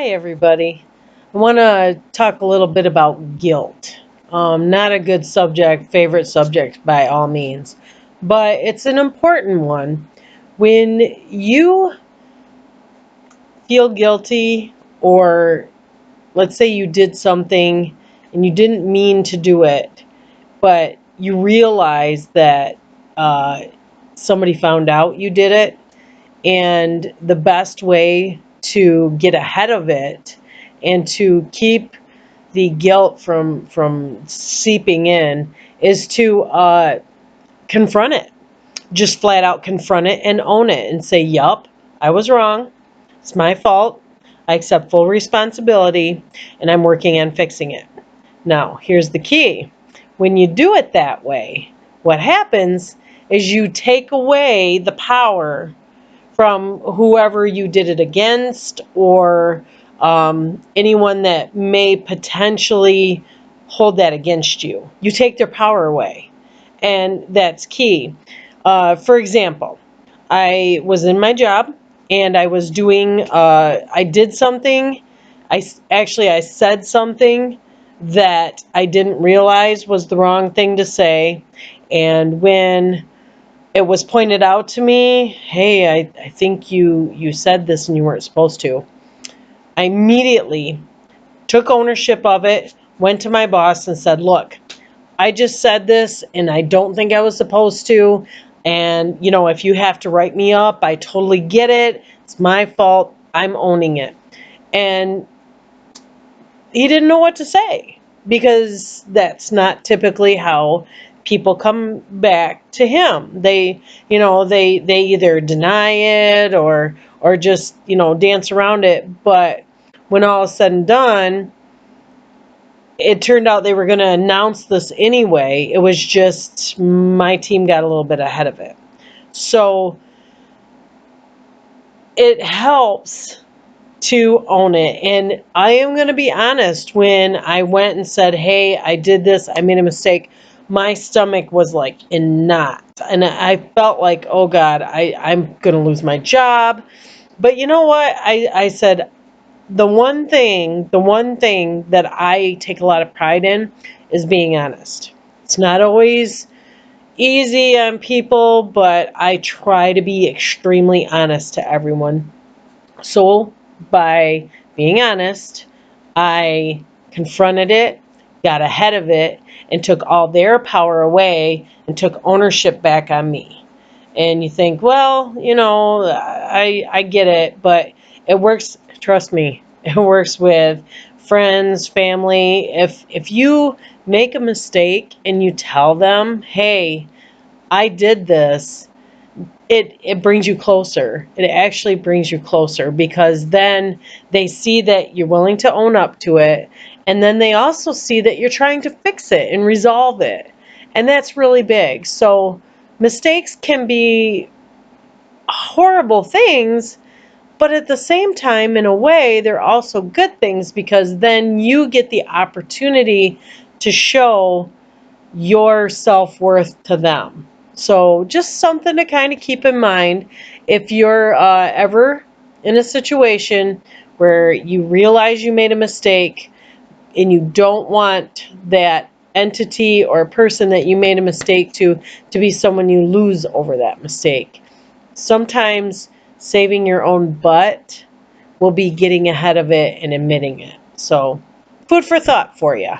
Hi, everybody. I want to talk a little bit about guilt. Not a good subject, favorite subject by all means, but it's an important one. When you feel guilty, or let's say you did something and you didn't mean to do it, but you realize that uh, somebody found out you did it, and the best way to get ahead of it and to keep the guilt from seeping in is to confront it. Just flat out confront it and own it and say, yup, I was wrong. It's my fault. I accept full responsibility and I'm working on fixing it. Now, here's the key. When you do it that way, what happens is you take away the power from whoever you did it against, or anyone that may potentially hold that against you. You take their power away, and that's key. For example, I was in my job and I was doing, I did something. I said something that I didn't realize was the wrong thing to say. And when it was pointed out to me, hey, I think you said this and you weren't supposed to, I immediately took ownership of it, went to my boss and said, look, I just said this and I don't think I was supposed to. And, if you have to write me up, I totally get it. It's my fault. I'm owning it. And he didn't know what to say, because that's not typically how people come back to him. They either deny it or just, dance around it. But when all is said and done, it turned out they were going to announce this anyway. It was just my team got a little bit ahead of it. So it helps to own it. And I am going to be honest, when I went and said, hey, I did this, I made a mistake, my stomach was like in knots. And I felt like, oh God, I'm going to lose my job. But you know what? I said, the one thing that I take a lot of pride in is being honest. It's not always easy on people, but I try to be extremely honest to everyone. So by being honest, I confronted it, got ahead of it, and took all their power away and took ownership back on me. And you think, well, I get it, but it works. Trust me, it works with friends, family. If you make a mistake and you tell them, hey, I did this, it brings you closer. It actually brings you closer, because then they see that you're willing to own up to it, and then they also see that you're trying to fix it and resolve it. And that's really big. So mistakes can be horrible things, but at the same time, in a way, they're also good things, because then you get the opportunity to show your self-worth to them. So just something to kind of keep in mind if you're ever in a situation where you realize you made a mistake and you don't want that entity or person that you made a mistake to be someone you lose over that mistake. Sometimes saving your own butt will be getting ahead of it and admitting it. So food for thought for you.